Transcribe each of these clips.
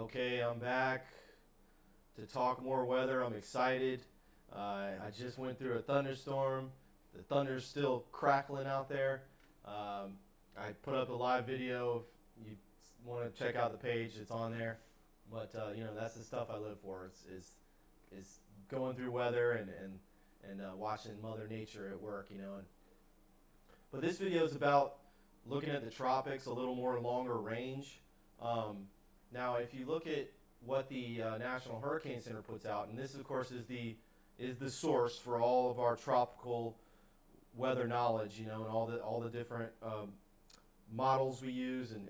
Okay, I'm back to talk more weather. I'm excited. I just went through a thunderstorm. The thunder's still crackling out there. I put up a live video. If you want to check out the page, it's on there. But that's the stuff I live for. Is going through weather and watching Mother Nature at work. But this video is about looking at the tropics, a little more longer range. Now, if you look at what the National Hurricane Center puts out, and this, of course, is the source for all of our tropical weather knowledge, and all the different models we use and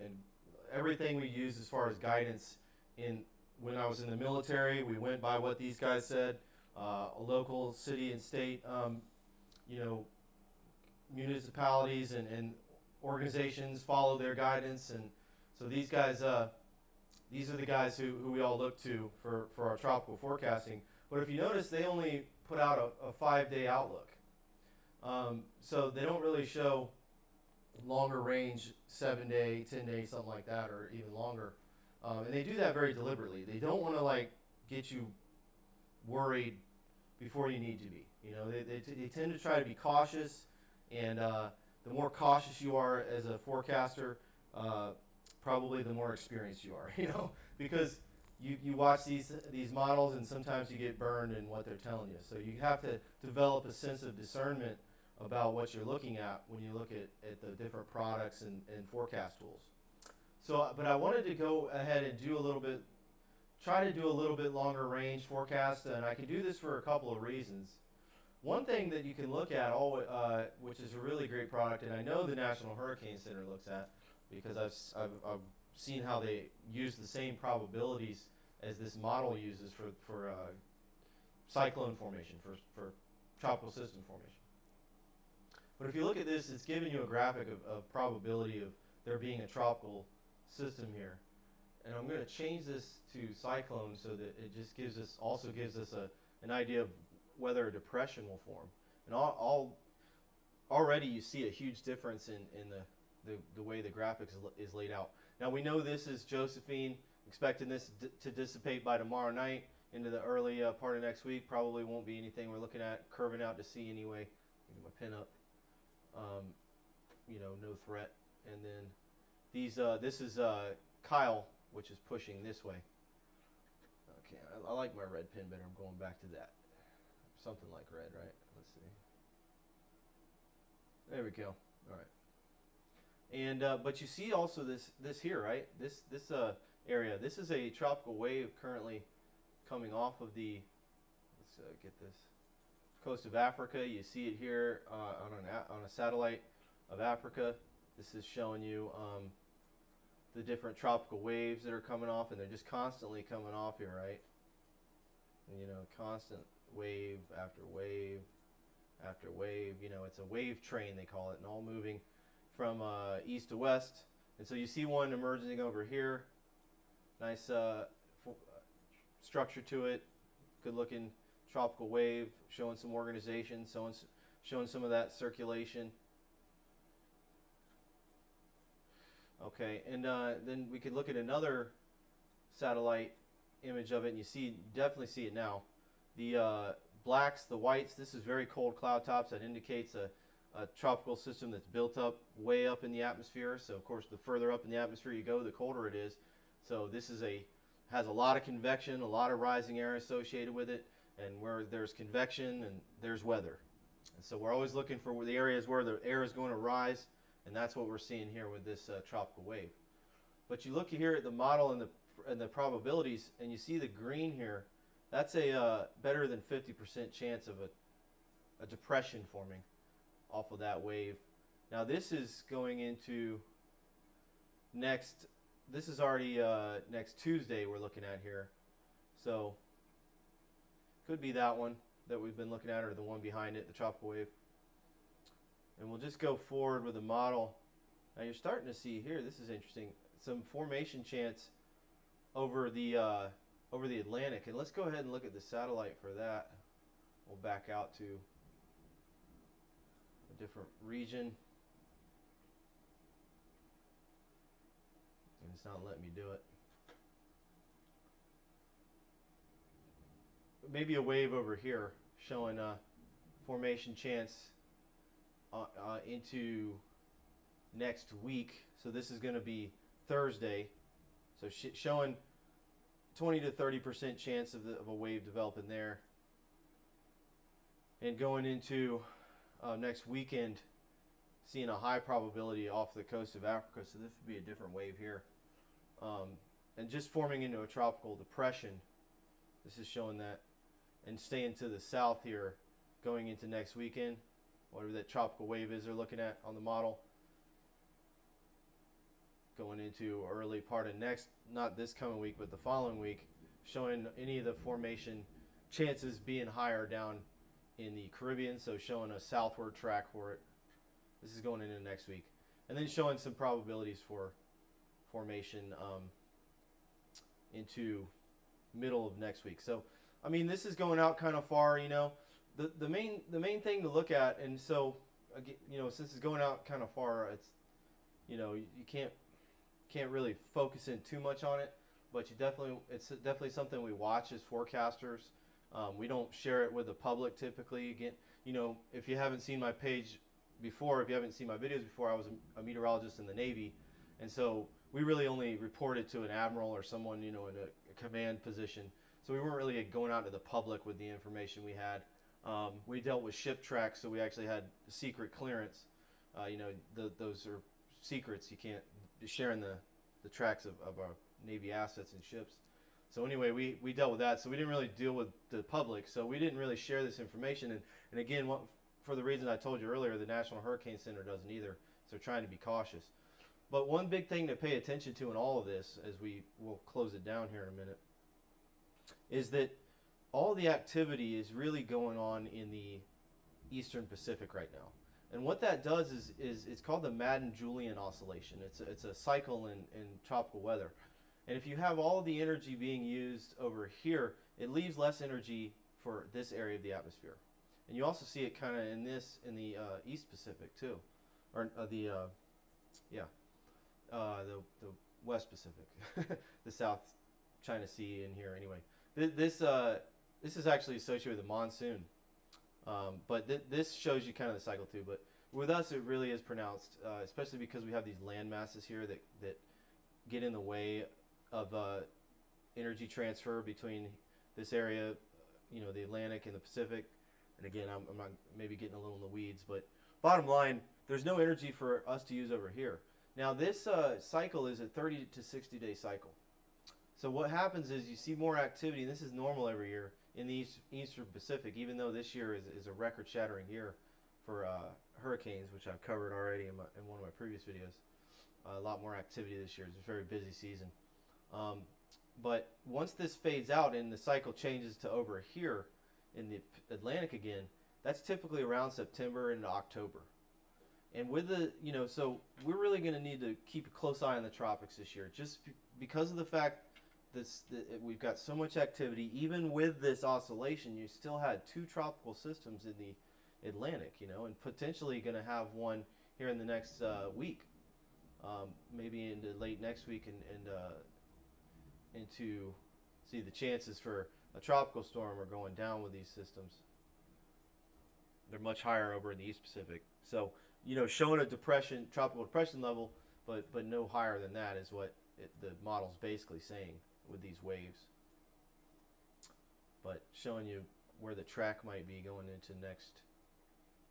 everything we use as far as guidance. When I was in the military, we went by what these guys said. Local, city, and state, municipalities and organizations follow their guidance, and so these guys. These are the guys who we all look to for our tropical forecasting. But if you notice, they only put out a 5-day outlook. So they don't really show longer range, 7-day, 10-day, something like that, or even longer. And they do that very deliberately. They don't want to get you worried before you need to be. They tend to try to be cautious, and the more cautious you are as a forecaster, probably the more experienced you are, because you watch these models and sometimes you get burned in what they're telling you. So you have to develop a sense of discernment about what you're looking at when you look at the different products and forecast tools. So, but I wanted to go ahead and try to do a little bit longer range forecast, and I can do this for a couple of reasons. One thing that you can look at, which is a really great product, and I know the National Hurricane Center looks at, because I've seen how they use the same probabilities as this model uses for cyclone formation, for tropical system formation. But if you look at this, it's giving you a graphic of probability of there being a tropical system here. And I'm going to change this to cyclone so that it just gives us an idea of whether a depression will form. And already you see a huge difference in the way the graphics is laid out. Now we know this is Josephine, expecting this to dissipate by tomorrow night into the early part of next week. Probably won't be anything we're looking at curving out to sea anyway. Get my pin up. No threat. And then this is Kyle, which is pushing this way. Okay, I like my red pin better. I'm going back to that. Something like red, right? Let's see. There we go. All right. And but you see also this here, right? This area. This is a tropical wave currently coming off of the. Let's get this coast of Africa. You see it here on a satellite of Africa. This is showing you the different tropical waves that are coming off, and they're just constantly coming off here, right? And constant wave after wave after wave. It's a wave train, they call it, and all moving from east to west. And so you see one emerging over here. Nice structure to it. Good looking tropical wave, showing some organization, showing some of that circulation. Okay, and then we could look at another satellite image of it, and you definitely see it now. The blacks, the whites, this is very cold cloud tops. That indicates a tropical system that's built up way up in the atmosphere. So of course the further up in the atmosphere you go, the colder it is. So this has a lot of convection, a lot of rising air associated with it, and where there's convection and there's weather. And so we're always looking for the areas where the air is going to rise, and that's what we're seeing here with this tropical wave. But you look here at the model and the probabilities, and you see the green here. That's a better than 50% chance of a depression forming off of that wave. Now this is going into this is already next Tuesday we're looking at here. So could be that one that we've been looking at, or the one behind it, the tropical wave. And we'll just go forward with the model. Now you're starting to see here, this is interesting, some formation chance over the Atlantic. And let's go ahead and look at the satellite for that. We'll back out to a different region. And it's not letting me do it. maybe a wave over here showing formation chance into next week. So this is going to be Thursday. So showing 20 to 30% chance of a wave developing there. And going into next weekend, seeing a high probability off the coast of Africa. So this would be a different wave here. And just forming into a tropical depression. This is showing that. And staying to the south here, going into next weekend, whatever that tropical wave is they're looking at on the model. Going into early part of next, not this coming week, but the following week, showing any of the formation chances being higher down in the Caribbean, so showing a southward track for it. This is going into next week. And then showing some probabilities for formation into middle of next week. So, I mean, this is going out kind of far, you know. The main thing to look at, and so, you know, since it's going out kind of far, it's, you know, you can't really focus in too much on it, but it's definitely something we watch as forecasters. We don't share it with the public typically. Again, you know, if you haven't seen my page before, if you haven't seen my videos before, I was a meteorologist in the Navy, and so we really only reported to an admiral or someone, you know, in a command position. So we weren't really going out to the public with the information we had. We dealt with ship tracks, so we actually had secret clearance. You know, those are secrets. You can't be sharing the tracks of our Navy assets and ships. So anyway, we dealt with that. So we didn't really deal with the public. So we didn't really share this information. And again, for the reason I told you earlier, the National Hurricane Center doesn't either. So trying to be cautious. But one big thing to pay attention to in all of this, as we'll close it down here in a minute, is that all the activity is really going on in the Eastern Pacific right now. And what that does is it's called the Madden-Julian oscillation. It's a cycle in tropical weather. And if you have all the energy being used over here, it leaves less energy for this area of the atmosphere. And you also see it kind of in the East Pacific too, or the West Pacific, the South China Sea in here anyway. This is actually associated with the monsoon, but this shows you kind of the cycle too. But with us, it really is pronounced, especially because we have these land masses here that get in the way of energy transfer between this area, you know, the Atlantic and the Pacific. And again, I'm not maybe getting a little in the weeds, but bottom line, there's no energy for us to use over here. Now this cycle is a 30 to 60 day cycle. So what happens is you see more activity, and this is normal every year, in the Eastern Pacific, even though this year is a record-shattering year for hurricanes, which I've covered already in one of my previous videos. A lot more activity this year. It's a very busy season. But once this fades out and the cycle changes to over here in the Atlantic again, that's typically around September and October. And with the, you know, so we're really going to need to keep a close eye on the tropics this year, just because of the fact that we've got so much activity. Even with this oscillation, you still had 2 tropical systems in the Atlantic, you know, and potentially going to have one here in the next week, maybe into late next week and into, see, the chances for a tropical storm are going down with these systems. They're much higher over in the East Pacific. So, you know, showing a depression, tropical depression level, but no higher than that is what the model's basically saying with these waves. But showing you where the track might be going into next,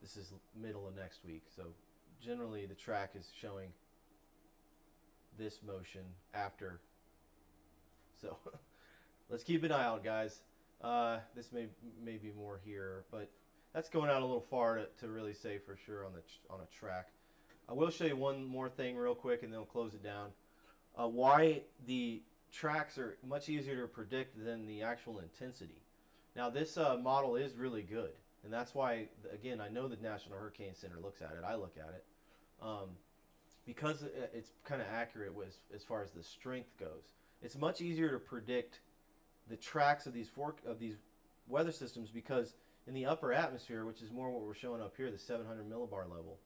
this is middle of next week. So generally the track is showing this motion after. So let's keep an eye out, guys. This may be more here, but that's going out a little far to really say for sure on a track. I will show you one more thing real quick, and then we'll close it down. Why the tracks are much easier to predict than the actual intensity. Now this model is really good, and that's why, again, I know the National Hurricane Center looks at it. I look at it because it's kind of accurate as far as the strength goes. It's much easier to predict the tracks of these weather systems because in the upper atmosphere, which is more what we're showing up here, the 700 millibar level,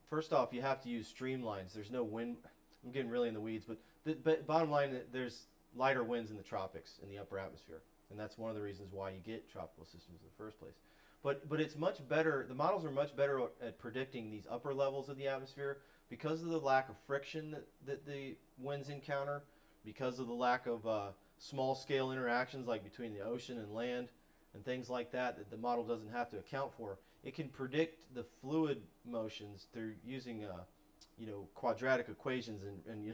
first off, you have to use streamlines. There's no wind. I'm getting really in the weeds, but bottom line, there's lighter winds in the tropics in the upper atmosphere. and that's one of the reasons why you get tropical systems in the first place. But it's much better. The models are much better at predicting these upper levels of the atmosphere because of the lack of friction that the winds encounter, because of the lack of small scale interactions like between the ocean and land and things like that that the model doesn't have to account for. It can predict the fluid motions through using quadratic equations and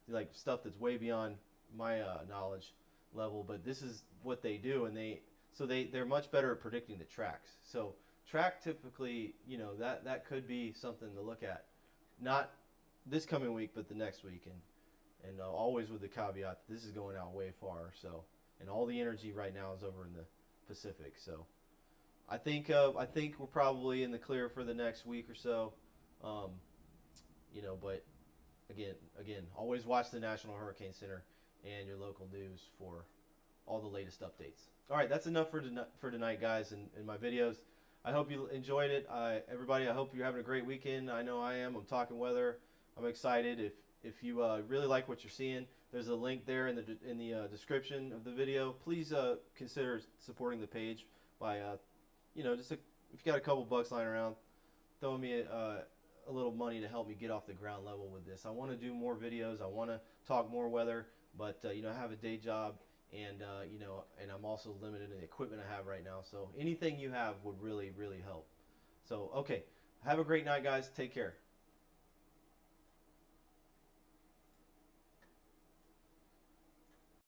like stuff that's way beyond my knowledge level. But this is what they do, and they're much better at predicting the tracks. So track typically, that could be something to look at, not this coming week, but the next week, and always with the caveat that this is going out way far. So, and all the energy right now is over in the Pacific. So, I think we're probably in the clear for the next week or so. But again, always watch the National Hurricane Center and your local news for all the latest updates. All right, that's enough for tonight, guys, in my videos. I hope you enjoyed it. Everybody, I hope you're having a great weekend. I know I am. I'm talking weather. I'm excited. If you really like what you're seeing, there's a link there in the description of the video. Please consider supporting the page by if you got a couple bucks lying around, throwing me a little money to help me get off the ground level with this. I want to do more videos. I want to talk more weather, but I have a day job, and and I'm also limited in the equipment I have right now. So anything you have would really, really help. So okay, have a great night, guys. Take care.